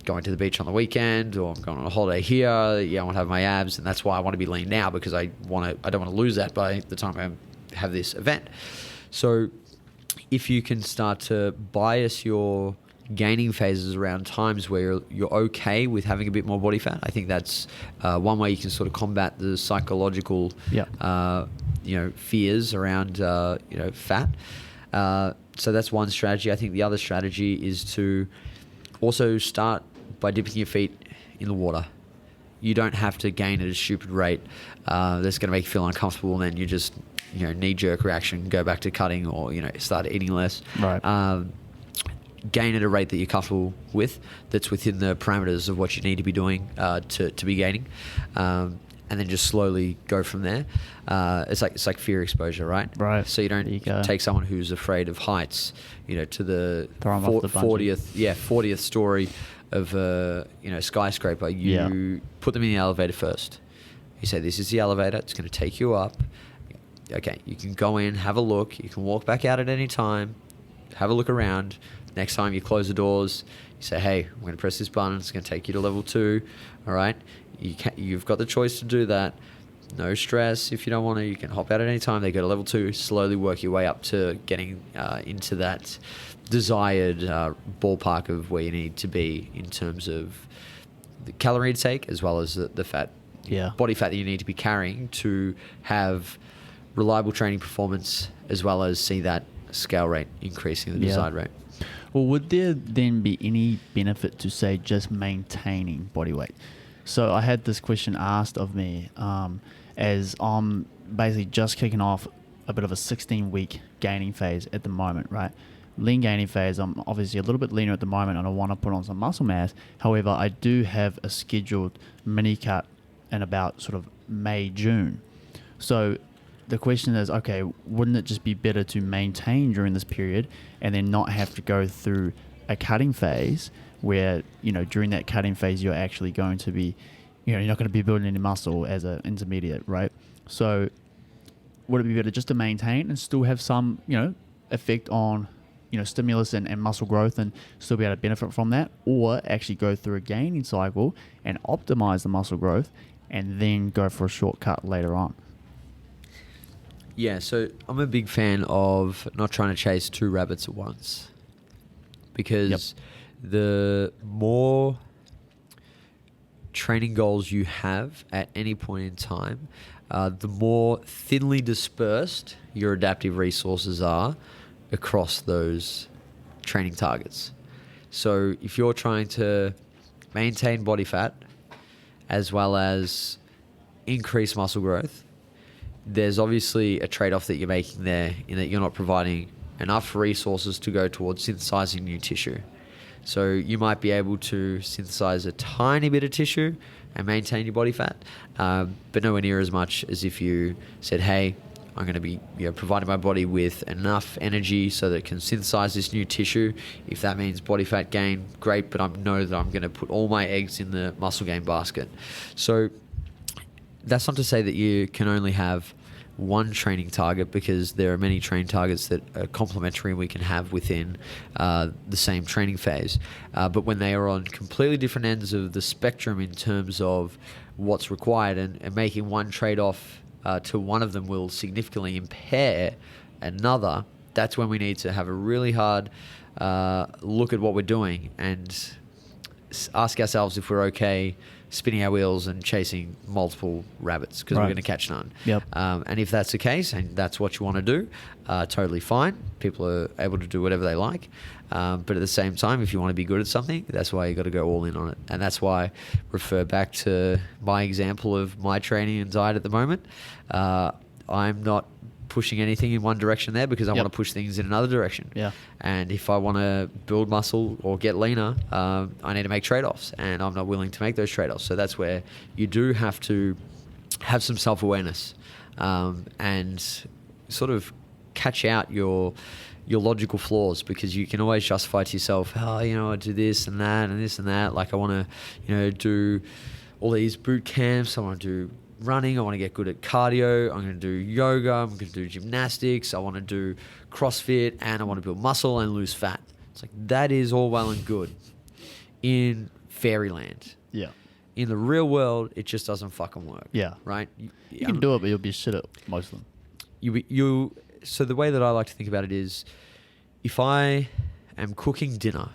going to the beach on the weekend or I'm going on a holiday here, I want to have my abs, and that's why I want to be lean now, because I don't want to lose that by the time I have this event. So if you can start to bias your gaining phases around times where you're okay with having a bit more body fat, I think that's one way you can sort of combat the psychological fears around fat. So that's one strategy. I think the other strategy is to also start by dipping your feet in the water. You don't have to gain at a stupid rate that's going to make you feel uncomfortable, and then you just knee-jerk reaction, go back to cutting or start eating less. Right. Gain at a rate that you're comfortable with, that's within the parameters of what you need to be doing to be gaining, and then just slowly go from there. It's like fear exposure, right? Right. So you don't take someone who's afraid of heights, to the 40th story of a skyscraper. You put them in the elevator first. You say, this is the elevator. It's going to take you up. Okay, you can go in, have a look. You can walk back out at any time. Have a look around. Next time you close the doors, you say, hey, I'm going to press this button. It's going to take you to level 2. All right? You've got the choice to do that. No stress. If you don't want to, you can hop out at any time. They go to level 2. Slowly work your way up to getting into that desired ballpark of where you need to be in terms of the calorie intake, as well as the fat, body fat that you need to be carrying to have reliable training performance, as well as see that scale rate increasing the desired rate. Well, would there then be any benefit to, say, just maintaining body weight? So I had this question asked of me as I'm basically just kicking off a bit of a 16-week gaining phase at the moment, right? Lean gaining phase. I'm obviously a little bit leaner at the moment and I want to put on some muscle mass. However, I do have a scheduled mini cut in about sort of May, June. So the question is, okay, wouldn't it just be better to maintain during this period and then not have to go through a cutting phase where, during that cutting phase, you're actually going to be, you're not going to be building any muscle as an intermediate, right? So would it be better just to maintain and still have some, effect on, stimulus and muscle growth and still be able to benefit from that, or actually go through a gaining cycle and optimize the muscle growth and then go for a shortcut later on? Yeah, so I'm a big fan of not trying to chase two rabbits at once, because the more training goals you have at any point in time, the more thinly dispersed your adaptive resources are across those training targets. So if you're trying to maintain body fat as well as increase muscle growth, there's obviously a trade-off that you're making there, in that you're not providing enough resources to go towards synthesizing new tissue. So you might be able to synthesize a tiny bit of tissue and maintain your body fat, but nowhere near as much as if you said, hey, I'm going to be providing my body with enough energy so that it can synthesize this new tissue. If that means body fat gain, great, but I know that I'm going to put all my eggs in the muscle gain basket. So that's not to say that you can only have one training target, because there are many training targets that are complementary and we can have within the same training phase. But when they are on completely different ends of the spectrum in terms of what's required, and making one trade-off to one of them will significantly impair another, that's when we need to have a really hard look at what we're doing and ask ourselves if we're okay spinning our wheels and chasing multiple rabbits because we're going to catch none. Yep. And if that's the case and that's what you want to do, totally fine. People are able to do whatever they like. But at the same time, if you want to be good at something, that's why you got to go all in on it. And that's why I refer back to my example of my training and diet at the moment. I'm not pushing anything in one direction there because I want to push things in another direction. Yeah. And if I want to build muscle or get leaner, I need to make trade-offs, and I'm not willing to make those trade-offs. So that's where you do have to have some self-awareness and sort of catch out your logical flaws, because you can always justify to yourself, I do this and that and this and that. Like I want to, do all these boot camps. I want to do running. I want to get good at cardio. I'm going to do yoga. I'm going to do gymnastics. I want to do CrossFit, and I want to build muscle and lose fat. It's like, that is all well and good in fairyland. Yeah. In the real world, it just doesn't fucking work. Yeah. Right? You can do it, but you'll be shit at most of them. So the way that I like to think about it is, if I am cooking dinner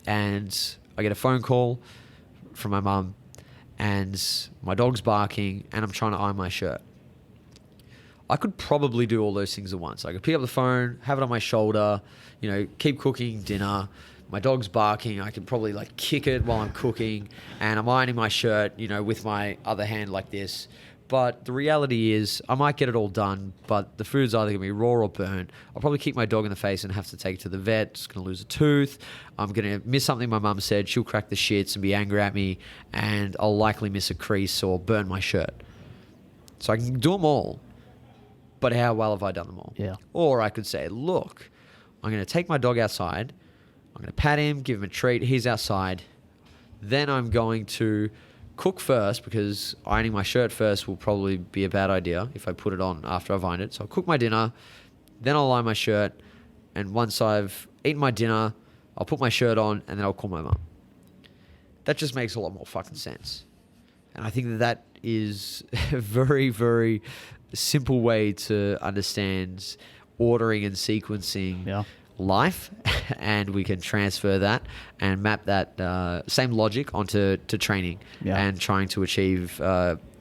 and I get a phone call from my mum and my dog's barking and I'm trying to iron my shirt, I could probably do all those things at once. I could pick up the phone, have it on my shoulder, keep cooking dinner. My dog's barking. I could probably kick it while I'm cooking, and I'm ironing my shirt, with my other hand like this. But the reality is, I might get it all done, but the food's either going to be raw or burnt. I'll probably kick my dog in the face and have to take it to the vet. It's going to lose a tooth. I'm going to miss something my mum said. She'll crack the shits and be angry at me, and I'll likely miss a crease or burn my shirt. So I can do them all, but how well have I done them all? Yeah. Or I could say, look, I'm going to take my dog outside. I'm going to pat him, give him a treat. He's outside. Then I'm going to cook first, because ironing my shirt first will probably be a bad idea if I put it on after I've ironed it. So I'll cook my dinner, then I'll iron my shirt, and once I've eaten my dinner, I'll put my shirt on, and then I'll call my mum. That just makes a lot more fucking sense. And I think that is a very, very simple way to understand ordering and sequencing life, and we can transfer that and map that same logic onto training and trying to achieve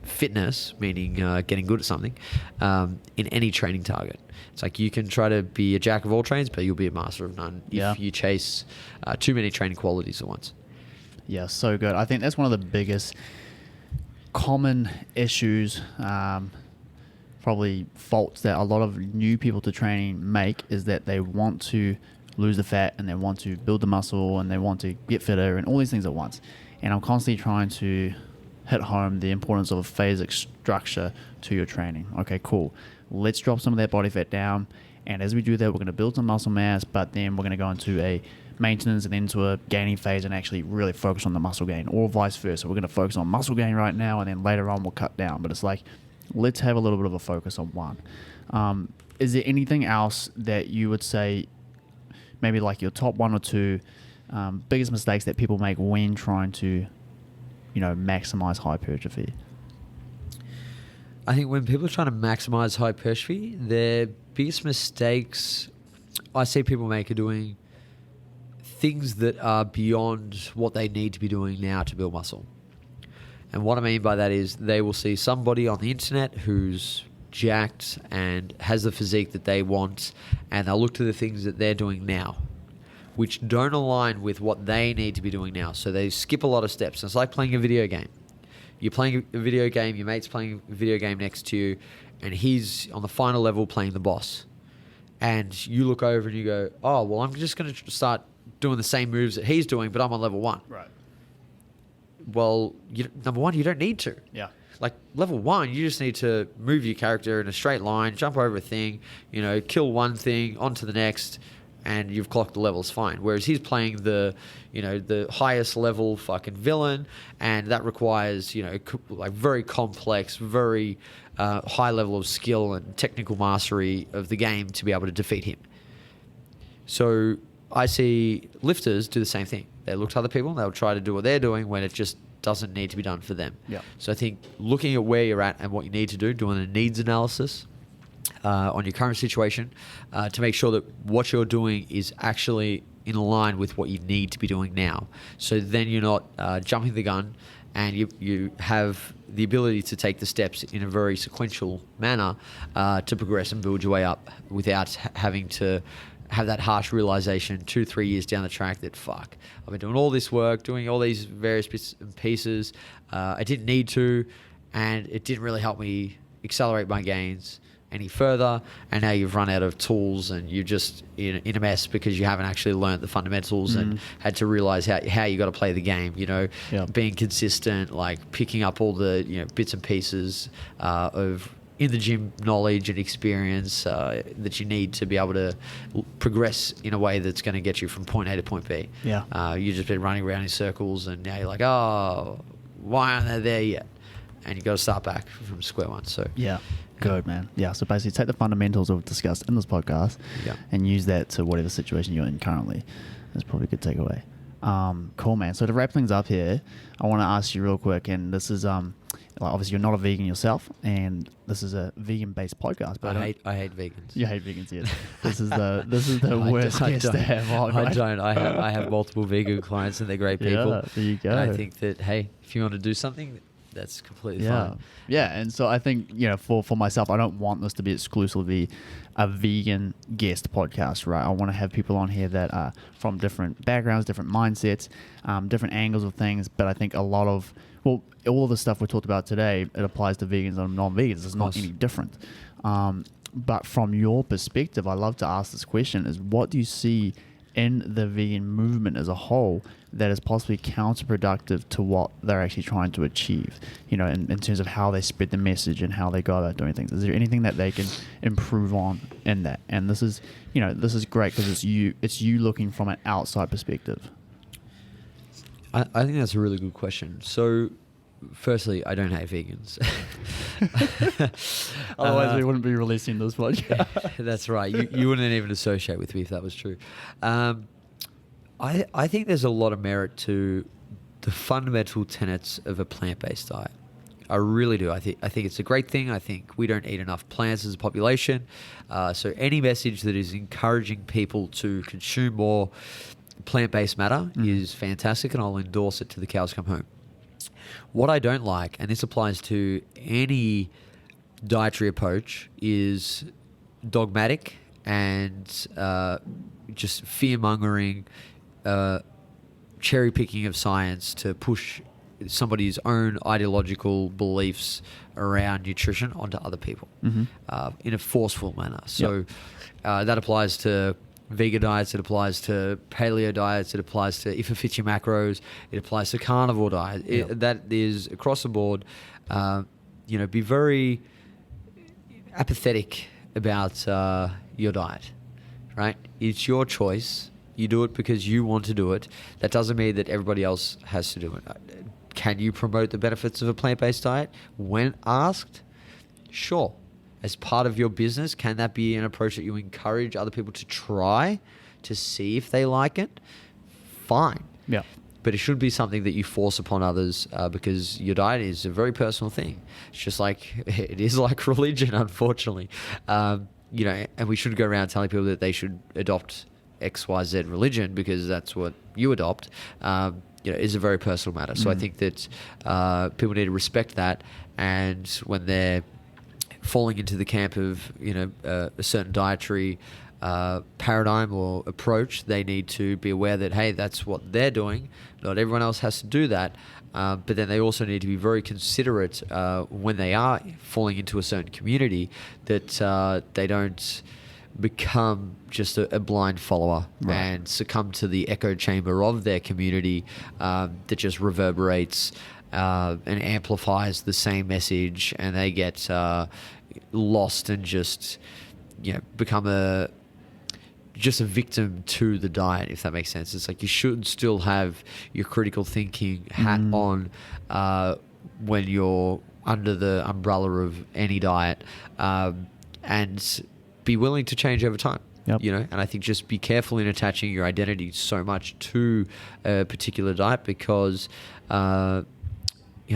fitness, meaning getting good at something, in any training target. It's like you can try to be a jack of all trades, but you'll be a master of none if you chase too many training qualities at once. Yeah, so good. I think that's one of the biggest common issues, probably faults that a lot of new people to training make, is that they want to lose the fat and they want to build the muscle and they want to get fitter and all these things at once. And I'm constantly trying to hit home the importance of a phasic structure to your training. Okay, cool. Let's drop some of that body fat down. And as we do that, we're going to build some muscle mass, but then we're going to go into a maintenance and into a gaining phase and actually really focus on the muscle gain, or vice versa. We're going to focus on muscle gain right now, and then later on we'll cut down. But it's like, let's have a little bit of a focus on one. Is there anything else that you would say, maybe like your top one or two biggest mistakes that people make when trying to, maximize hypertrophy? I think when people are trying to maximize hypertrophy, their biggest mistakes I see people make are doing things that are beyond what they need to be doing now to build muscle. And what I mean by that is they will see somebody on the internet who's jacked and has the physique that they want, and they'll look to the things that they're doing now, which don't align with what they need to be doing now. So they skip a lot of steps. It's like playing a video game. You're playing a video game, your mate's playing a video game next to you, and he's on the final level playing the boss. And you look over and you go, oh, well, I'm just going to start doing the same moves that he's doing, but I'm on level 1. Right. Well, number one, you don't need to. Yeah. Like level 1, you just need to move your character in a straight line, jump over a thing, kill one thing, onto the next, and you've clocked the levels fine. Whereas he's playing the highest level fucking villain, and that requires, like very complex, very high level of skill and technical mastery of the game to be able to defeat him. So I see lifters do the same thing. They look to other people and they'll try to do what they're doing when it just doesn't need to be done for them. Yeah. So I think looking at where you're at and what you need to do, doing a needs analysis on your current situation to make sure that what you're doing is actually in line with what you need to be doing now. So then you're not jumping the gun and you have the ability to take the steps in a very sequential manner to progress and build your way up without having to have that harsh realization 2-3 years down the track that fuck, I've been doing all this work, doing all these various bits and pieces, I didn't need to, and it didn't really help me accelerate my gains any further, and now you've run out of tools and you're just in a mess because you haven't actually learned the fundamentals and had to realize how you got to play the game, being consistent, like picking up all the bits and pieces of in the gym knowledge and experience that you need to be able to progress in a way that's going to get you from point A to point B. You've just been running around in circles, and now you're like, oh, why aren't they there yet? And you got to start back from square one. So good, man. So basically take the fundamentals we've discussed in this podcast and use that to whatever situation you're in currently. That's probably a good takeaway. Cool, man. So to wrap things up here, I want to ask you real quick, and this is obviously you're not a vegan yourself, and this is a vegan-based podcast. But I hate vegans. You hate vegans, yes. This is the worst guest to have on. I don't. I have multiple vegan clients, and they're great people. Yeah, there you go. And I think that, hey, if you want to do something, that's completely fine. Yeah, and so I think, for myself, I don't want this to be exclusively a vegan guest podcast, right? I want to have people on here that are from different backgrounds, different mindsets, different angles of things, but I think all of the stuff we talked about today, it applies to vegans and non-vegans. It's not any different. But from your perspective, I love to ask this question, is what do you see in the vegan movement as a whole that is possibly counterproductive to what they're actually trying to achieve, in terms of how they spread the message and how they go about doing things? Is there anything that they can improve on in that? And this is great because it's you looking from an outside perspective. I think that's a really good question. So, firstly, I don't hate vegans. Otherwise, we wouldn't be releasing this podcast. That's right. You wouldn't even associate with me if that was true. I think there's a lot of merit to the fundamental tenets of a plant-based diet. I really do. I think it's a great thing. I think we don't eat enough plants as a population. So any message that is encouraging people to consume more plant-based matter is fantastic, and I'll endorse it till the cows come home. What I don't like, and this applies to any dietary approach, is dogmatic and just fear-mongering, cherry-picking of science to push somebody's own ideological beliefs around nutrition onto other people in a forceful manner. So that applies to vegan diets, it applies to paleo diets, it applies to if it fits your macros, it applies to carnivore diet. That is across the board. Be very apathetic about your diet, right? It's your choice. You do it because you want to do it. That doesn't mean that everybody else has to do it. Can you promote the benefits of a plant-based diet? When asked, sure. As part of your business, can that be an approach that you encourage other people to try to see if they like it? Fine. Yeah. But it should be something that you force upon others because your diet is a very personal thing. It's just like, it is like religion, unfortunately. And we should go around telling people that they should adopt XYZ religion because that's what you adopt. Is a very personal matter. So I think that people need to respect that, and when they're falling into the camp of a certain dietary paradigm or approach, they need to be aware that, hey, that's what they're doing. Not everyone else has to do that. But then they also need to be very considerate when they are falling into a certain community that they don't become just a blind follower and succumb to the echo chamber of their community that just reverberates and amplifies the same message, and they get lost and just become just a victim to the diet, if that makes sense. It's like you should still have your critical thinking hat on when you're under the umbrella of any diet, and be willing to change over time. And I think just be careful in attaching your identity so much to a particular diet because I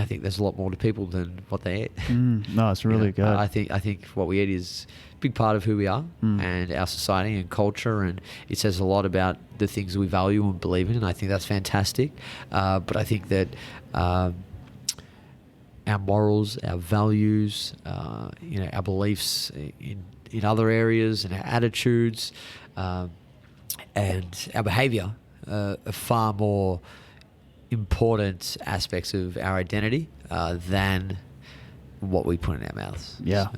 think there's a lot more to people than what they eat. No, it's really good. I think what we eat is a big part of who we are and our society and culture, and it says a lot about the things we value and believe in, and I think that's fantastic. But I think that our morals, our values, our beliefs in other areas, and our attitudes, and our behaviour are far more important aspects of our identity than what we put in our mouths. Yeah. So.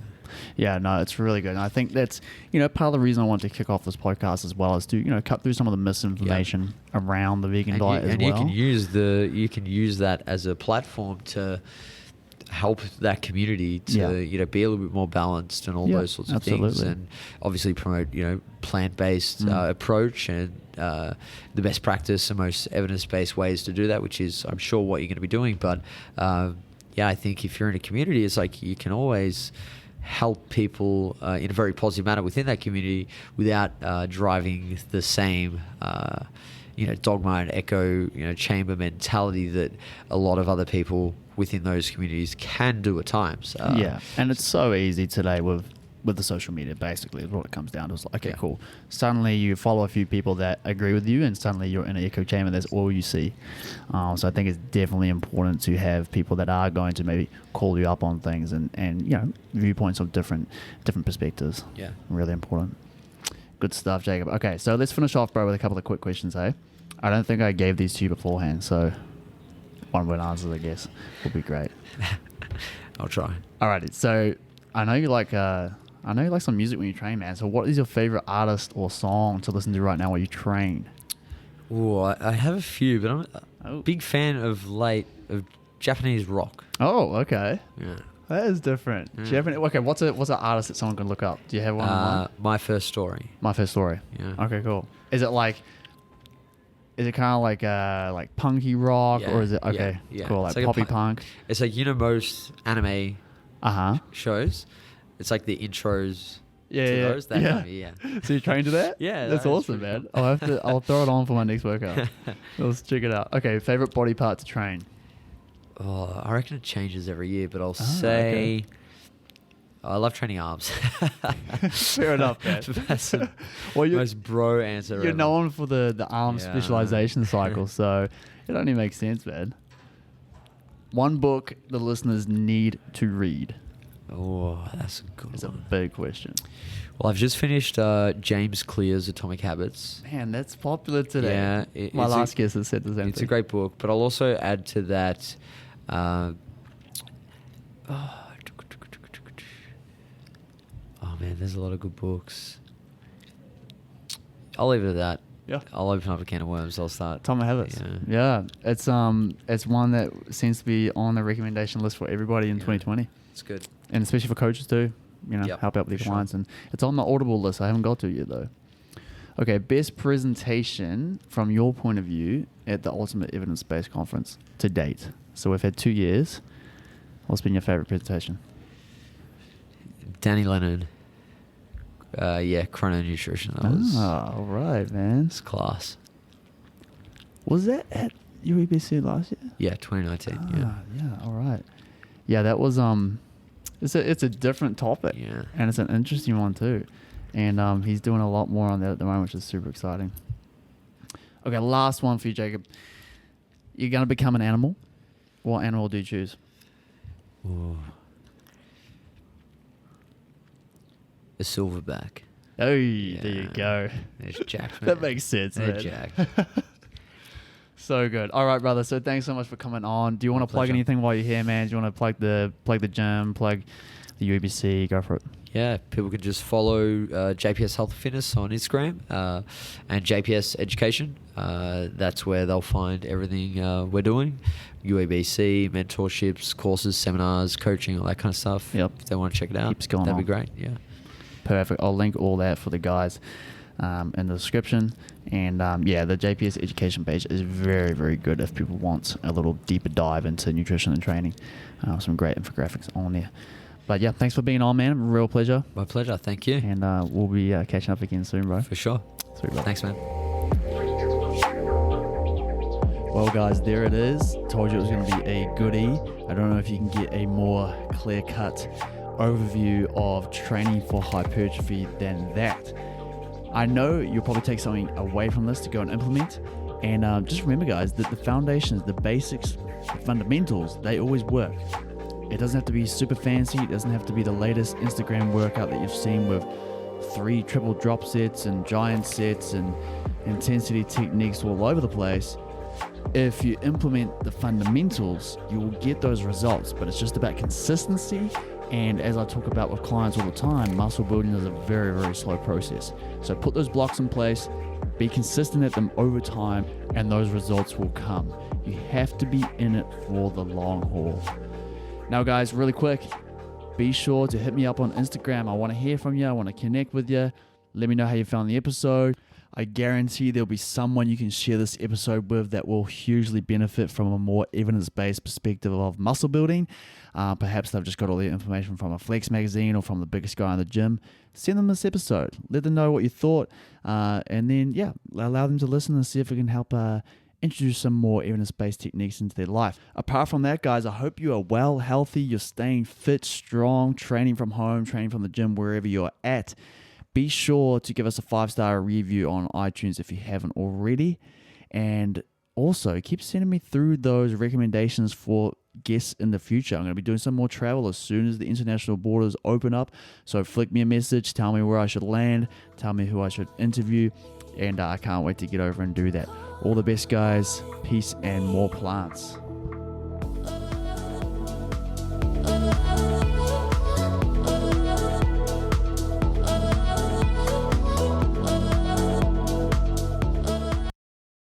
Yeah, no, it's really good. And I think that's, part of the reason I wanted to kick off this podcast as well is to, cut through some of the misinformation around the vegan diet as well. And you can use that as a platform to help that community to be a little bit more balanced and all those sorts of things, and obviously promote plant-based approach and the best practice and most evidence-based ways to do that, which is I'm sure what you're going to be doing. But I think if you're in a community, it's like you can always help people in a very positive manner within that community without driving the same dogma and echo chamber mentality that a lot of other people within those communities can do at times. And it's so easy today with the social media, basically, is what it comes down to. It's like, okay, cool. Suddenly you follow a few people that agree with you, and suddenly you're in an echo chamber. That's all you see. So I think it's definitely important to have people that are going to maybe call you up on things and viewpoints of different perspectives. Yeah. Really important. Good stuff, Jacob. Okay, so let's finish off, bro, with a couple of quick questions, hey? I don't think I gave these to you beforehand, so one-word answers, I guess, would be great. I'll try. Alrighty, so I know you like some music when you train, man. So what is your favorite artist or song to listen to right now while you train? Oh, I have a few, but I'm a big fan of Japanese rock. Oh, okay. Yeah. That is different. Yeah. Okay, what's an artist that someone can look up? Do you have one in mind? My First Story. My First Story. Yeah. Okay, cool. Is it kind of like punky rock, or is it cool, like poppy punk? It's like most anime shows. It's like the intros to those. That kind of, So you trained to that? Yeah, that's awesome, man. I'll throw it on for my next workout. Let's check it out. Okay, favorite body part to train? Oh, I reckon it changes every year, but I'll say I love training arms. Fair enough, man. That's the most bro answer You're ever. known for the arm specialization cycle, so it only makes sense, man. One book the listeners need to read. Oh, that's a good one. It's a big question. Well, I've just finished James Clear's Atomic Habits. Man, that's popular today. Yeah. My last guest has said the same thing. It's a great book, but I'll also add to that... Oh man, there's a lot of good books. I'll leave it at that. Yeah. I'll open up a can of worms. I'll start. Atomic Habits. Yeah. It's one that seems to be on the recommendation list for everybody in 2020. It's good. And especially for coaches too. Help out with their clients. And it's on the Audible list. I haven't got to it yet though. Okay, best presentation from your point of view at the Ultimate Evidence-Based Conference to date. So we've had 2 years. What's been your favorite presentation? Danny Lennon. Chrono Nutrition. That was all right, man. It's class. Was that at UEBC last year? Yeah, 2019. Yeah, all right. Yeah, that was it's a different topic. Yeah. And it's an interesting one too. And he's doing a lot more on that at the moment, which is super exciting. Okay, last one for you, Jacob. You're going to become an animal. What animal do you choose? Ooh. A silverback. Oh, there you go. There's Jack. That makes sense, man. Jack. So good. All right, brother. So thanks so much for coming on. Do you want to plug anything while you're here, man? Do you want to plug the gym, plug the UBC? Go for it. Yeah, people can just follow JPS Health Fitness on Instagram and JPS Education. That's where they'll find everything we're doing. UABC, mentorships, courses, seminars, coaching, all that kind of stuff. Yep. If they want to check it out, Keeps going that'd on. be great. Yeah. Perfect. I'll link all that for the guys in the description. And the JPS Education page is very, very good if people want a little deeper dive into nutrition and training. Some great infographics on there. But yeah, thanks for being on, man. Real pleasure. My pleasure. Thank you. And we'll be catching up again soon, bro. For sure. Sweet, bro. Thanks, man. Well, guys, there it is. Told you it was going to be a goodie. I don't know if you can get a more clear-cut overview of training for hypertrophy than that. I know you'll probably take something away from this to go and implement. And just remember, guys, that the foundations, the basics, the fundamentals, they always work. It doesn't have to be super fancy. It doesn't have to be the latest Instagram workout that you've seen with 3 triple drop sets and giant sets and intensity techniques all over the place. If you implement the fundamentals, you will get those results, but it's just about consistency. And as I talk about with clients all the time, muscle building is a very, very slow process. So put those blocks in place, be consistent at them over time, and those results will come. You have to be in it for the long haul. Now guys, really quick, be sure to hit me up on Instagram. I want to hear from you. I want to connect with you. Let me know how you found the episode. I guarantee there'll be someone you can share this episode with that will hugely benefit from a more evidence-based perspective of muscle building. Perhaps they've just got all the information from a Flex magazine or from the biggest guy in the gym. Send them this episode. Let them know what you thought. And then, allow them to listen and see if it can help introduce some more evidence-based techniques into their life. Apart from that, guys, I hope you are well, healthy, you're staying fit, strong, training from home, training from the gym, wherever you're at. Be sure to give us a 5-star review on iTunes if you haven't already. And also, keep sending me through those recommendations for guests in the future. I'm going to be doing some more travel as soon as the international borders open up. So flick me a message, tell me where I should land, tell me who I should interview, and I can't wait to get over and do that. All the best, guys. Peace and more plants.